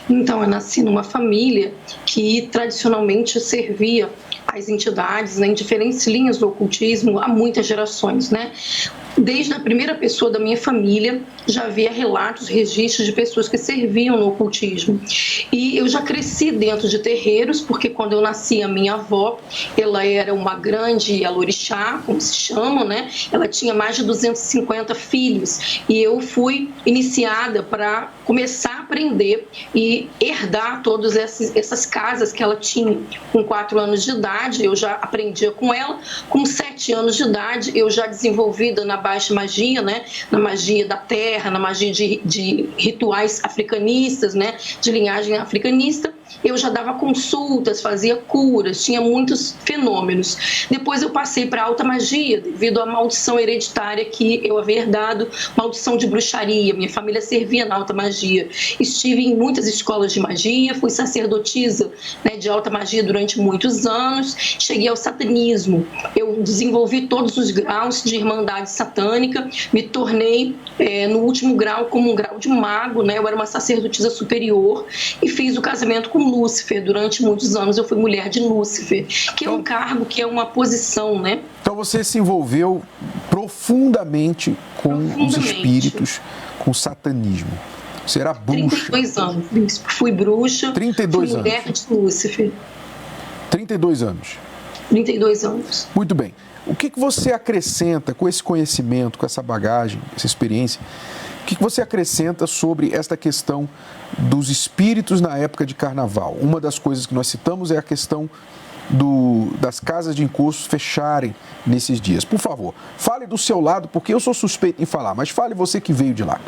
Então, eu nasci numa família que tradicionalmente servia as entidades, né, em diferentes linhas do ocultismo há muitas gerações, né? Desde a primeira pessoa da minha família, já havia relatos, registros de pessoas que serviam no ocultismo. E eu já cresci dentro de terreiros, porque quando eu nasci, a minha avó, ela era uma grande alorixá, como se chama, né? Ela tinha mais de 250 filhos. E eu fui iniciada para começar a aprender e herdar todas essas casas que ela tinha. Com 4 anos de idade, eu já aprendia com ela. Com 7 anos de idade, eu já desenvolvida na baixa magia, né? Na magia da terra, na magia de rituais africanistas, né? De linhagem africanista. Eu já dava consultas, fazia curas, tinha muitos fenômenos. Depois eu passei para a alta magia, devido à maldição hereditária que eu havia herdado, maldição de bruxaria. Minha família servia na alta magia. Estive em muitas escolas de magia, fui sacerdotisa, né, de alta magia durante muitos anos. Cheguei ao satanismo. Eu desenvolvi todos os graus de irmandade satânica, me tornei no último grau como um grau de mago, né? Eu era uma sacerdotisa superior e fiz o casamento com Lúcifer. Durante muitos anos eu fui mulher de Lúcifer, que é um cargo, que é uma posição, né? Então você se envolveu profundamente com os espíritos, com o satanismo. Você era bruxa. 32 anos. Fui bruxa. 32 fui mulher anos. de Lúcifer. 32 anos. 32 anos. Muito bem. O que você acrescenta com esse conhecimento, com essa bagagem, essa experiência? O que você acrescenta sobre esta questão dos espíritos na época de carnaval? Uma das coisas que nós citamos é a questão das casas de encostos fecharem nesses dias. Por favor, fale do seu lado, porque eu sou suspeito em falar, mas fale você que veio de lá.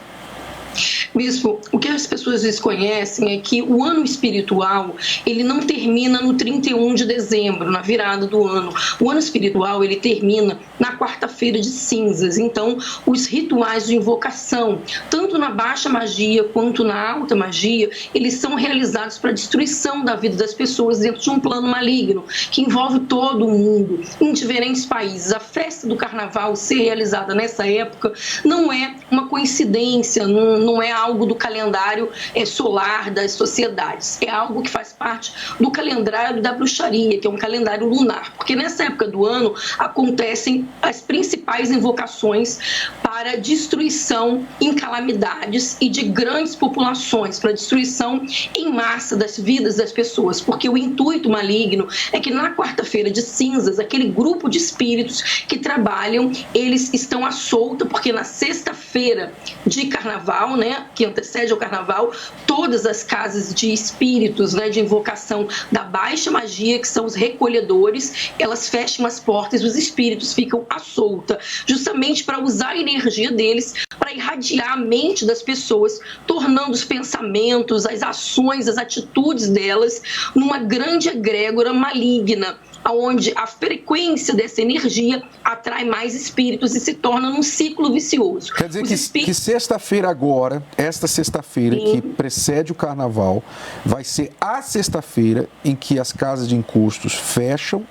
Bispo, o que as pessoas desconhecem é que o ano espiritual, ele não termina no 31 de dezembro, na virada do ano. O ano espiritual, ele termina na quarta-feira de cinzas. Então, os rituais de invocação, tanto na baixa magia quanto na alta magia, eles são realizados para a destruição da vida das pessoas dentro de um plano maligno, que envolve todo o mundo, em diferentes países. A festa do carnaval ser realizada nessa época não é uma coincidência, não é algo do calendário solar das sociedades. É algo que faz parte do calendário da bruxaria, que é um calendário lunar. Porque nessa época do ano acontecem as principais invocações para destruição em calamidades e de grandes populações, para destruição em massa das vidas das pessoas. Porque o intuito maligno é que na quarta-feira de cinzas, aquele grupo de espíritos que trabalham, eles estão à solta, porque na sexta-feira de carnaval, né, que antecede ao carnaval, todas as casas de espíritos, né, de invocação da baixa magia, que são os recolhedores, elas fecham as portas e os espíritos ficam à solta, justamente para usar a energia deles para irradiar a mente das pessoas, tornando os pensamentos, as ações, as atitudes delas numa grande egrégora maligna, onde a frequência dessa energia atrai mais espíritos e se torna num ciclo vicioso. Quer dizer que sexta-feira agora, esta sexta-feira que precede o carnaval, vai ser a sexta-feira em que as casas de encostos fecham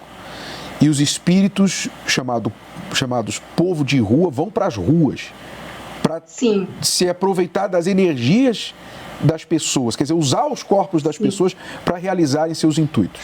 e os espíritos chamados povo de rua vão para as ruas para se aproveitar das energias das pessoas, quer dizer, usar os corpos das pessoas para realizarem seus intuitos.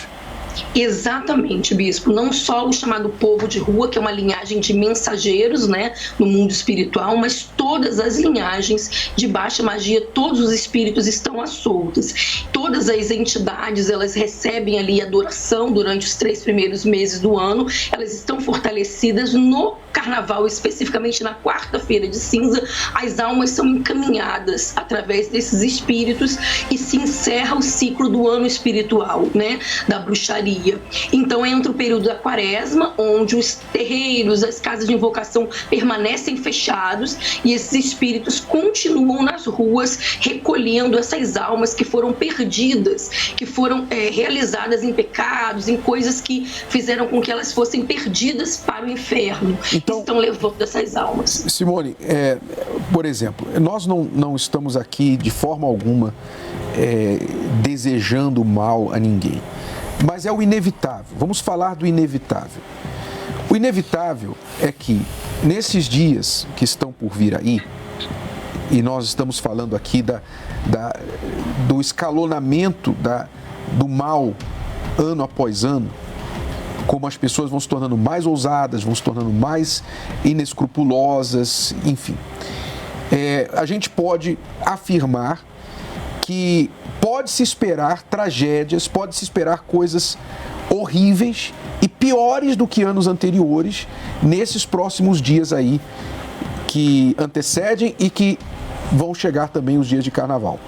Exatamente, bispo. Não só o chamado povo de rua, que é uma linhagem de mensageiros, né, no mundo espiritual, mas todas as linhagens de baixa magia, todos os espíritos estão à soltas. Todas as entidades, elas recebem ali adoração durante os 3 primeiros meses do ano. Elas estão fortalecidas no carnaval, especificamente na quarta-feira de cinza. As almas são encaminhadas através desses espíritos e se encerra o ciclo do ano espiritual, né, da bruxaria. Então entra o período da quaresma, onde os terreiros, as casas de invocação permanecem fechados e esses espíritos continuam nas ruas recolhendo essas almas que foram perdidas, que foram realizadas em pecados, em coisas que fizeram com que elas fossem perdidas para o inferno. Então, estão levando essas almas. Simone, por exemplo, nós não estamos aqui de forma alguma desejando mal a ninguém. Mas é o inevitável. Vamos falar do inevitável. O inevitável é que, nesses dias que estão por vir aí, e nós estamos falando aqui do escalonamento do mal ano após ano, como as pessoas vão se tornando mais ousadas, vão se tornando mais inescrupulosas, enfim. A gente pode afirmar que pode-se esperar tragédias, pode-se esperar coisas horríveis e piores do que anos anteriores nesses próximos dias aí que antecedem e que vão chegar também os dias de carnaval.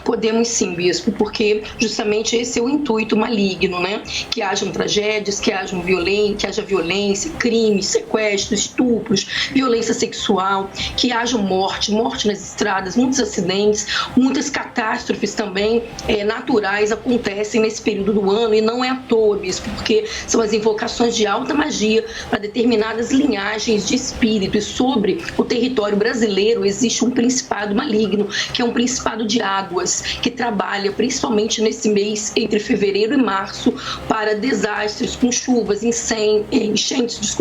Podemos sim, bispo, porque justamente esse é o intuito maligno, né? Que hajam tragédias, que haja violência, crimes, sequestros, estupros, violência sexual, que haja morte nas estradas, muitos acidentes, muitas catástrofes também naturais acontecem nesse período do ano, e não é à toa, bispo, porque são as invocações de alta magia para determinadas linhagens de espírito, e sobre o território brasileiro existe um principado maligno, que é um principado de águas, que trabalha principalmente nesse mês entre fevereiro e março para desastres com chuvas, enchentes,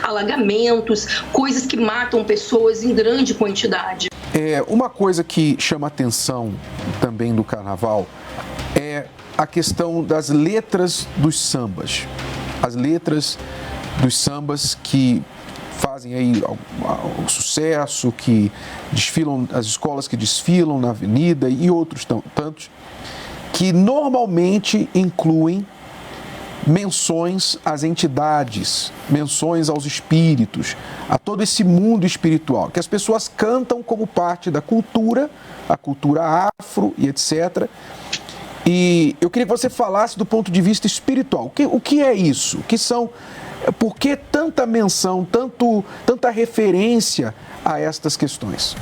alagamentos, coisas que matam pessoas em grande quantidade. Uma coisa que chama atenção também do carnaval é a questão das letras dos sambas. As letras dos sambas que fazem aí o sucesso, que desfilam, as escolas que desfilam na avenida e outros tantos, que normalmente incluem menções às entidades, menções aos espíritos, a todo esse mundo espiritual, que as pessoas cantam como parte da cultura, a cultura afro e etc. E eu queria que você falasse do ponto de vista espiritual. O que é isso? O que são... Por que tanta menção, tanta referência a estas questões?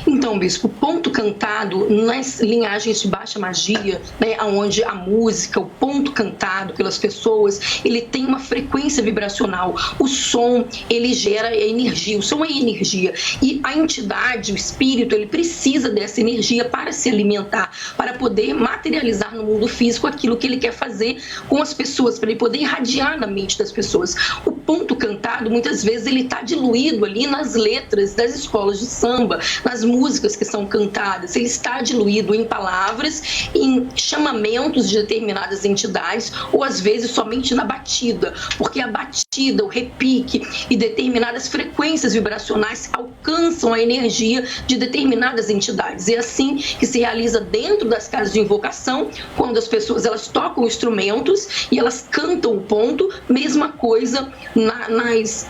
Então, bispo, o ponto cantado nas linhagens de baixa magia, né, onde a música, o ponto cantado pelas pessoas, ele tem uma frequência vibracional. O som, ele gera energia, o som é energia. E a entidade, o espírito, ele precisa dessa energia para se alimentar, para poder materializar no mundo físico aquilo que ele quer fazer com as pessoas, para ele poder irradiar na mente das pessoas. O ponto cantado, muitas vezes, ele está diluído ali nas letras das escolas de samba, nas músicas que são cantadas, ele está diluído em palavras, em chamamentos de determinadas entidades, ou às vezes somente na batida, porque a batida, o repique e determinadas frequências vibracionais alcançam a energia de determinadas entidades. É assim que se realiza dentro das casas de invocação, quando as pessoas elas tocam instrumentos e elas cantam o ponto, mesma coisa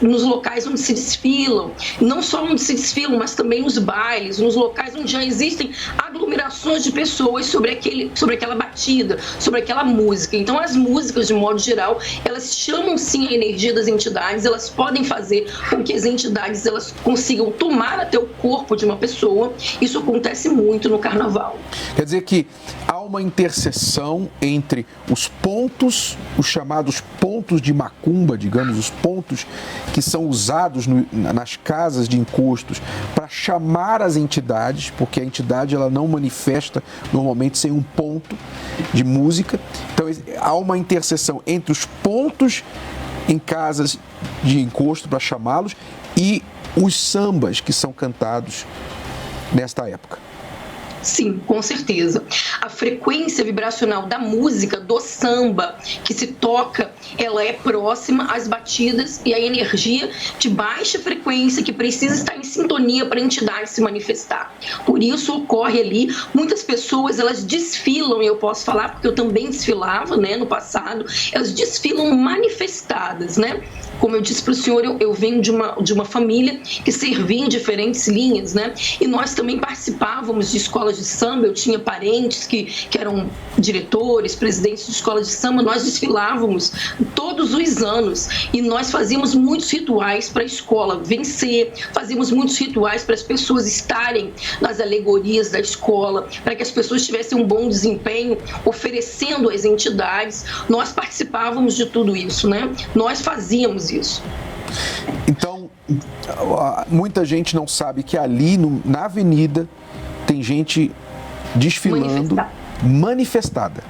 nos locais onde se desfilam, não só onde se desfilam, mas também nos bailes, nos locais onde já existem aglomerações de pessoas sobre aquela batida, sobre aquela música. Então as músicas, de modo geral, elas chamam sim a energia das entidades, elas podem fazer com que as entidades elas consigam tomar até o corpo de uma pessoa. Isso acontece muito no carnaval. Quer dizer que há uma interseção entre os pontos, os chamados pontos de macumba, digamos, os pontos que são usados nas casas de encostos para chamar as entidades, porque a entidade ela não manifesta normalmente sem um ponto de música. Então há uma interseção entre os pontos em casas de encosto para chamá-los e os sambas que são cantados nesta época. Sim, com certeza. A frequência vibracional da música, do samba, que se toca, ela é próxima às batidas e à energia de baixa frequência que precisa estar em sintonia para a entidade se manifestar. Por isso ocorre ali, muitas pessoas, elas desfilam, e eu posso falar porque eu também desfilava, né, no passado, elas desfilam manifestadas, né? Como eu disse para o senhor, eu venho de uma família que servia em diferentes linhas, né? E nós também participávamos de escolas de samba, eu tinha parentes que eram diretores, presidentes de escolas de samba, nós desfilávamos todos os anos e nós fazíamos muitos rituais para a escola vencer, fazíamos muitos rituais para as pessoas estarem nas alegorias da escola, para que as pessoas tivessem um bom desempenho, oferecendo às entidades. Nós participávamos de tudo isso, né? Nós fazíamos isso. Então, muita gente não sabe que ali na avenida tem gente desfilando manifestada.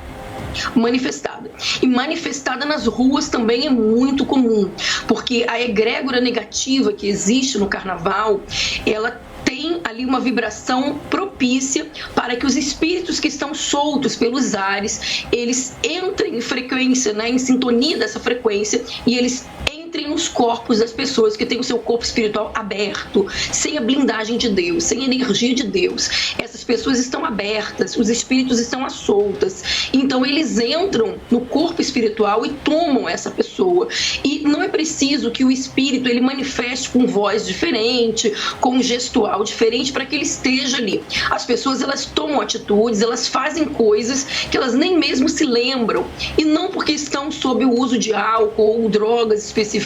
E manifestada nas ruas também é muito comum, porque a egrégora negativa que existe no carnaval, ela tem ali uma vibração propícia para que os espíritos que estão soltos pelos ares, eles entrem em frequência, né, em sintonia dessa frequência, e eles entrem nos corpos das pessoas que têm o seu corpo espiritual aberto, sem a blindagem de Deus, sem a energia de Deus. Essas pessoas estão abertas, os espíritos estão às soltas. Então eles entram no corpo espiritual e tomam essa pessoa. E não é preciso que o espírito ele manifeste com voz diferente, com um gestual diferente para que ele esteja ali. As pessoas elas tomam atitudes, elas fazem coisas que elas nem mesmo se lembram. E não porque estão sob o uso de álcool ou drogas especificamente,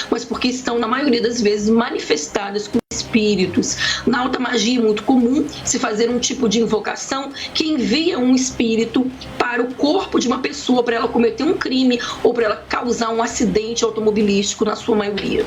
mas porque estão, na maioria das vezes, manifestadas com espíritos. Na alta magia é muito comum se fazer um tipo de invocação que envia um espírito para o corpo de uma pessoa para ela cometer um crime ou para ela causar um acidente automobilístico, na sua maioria.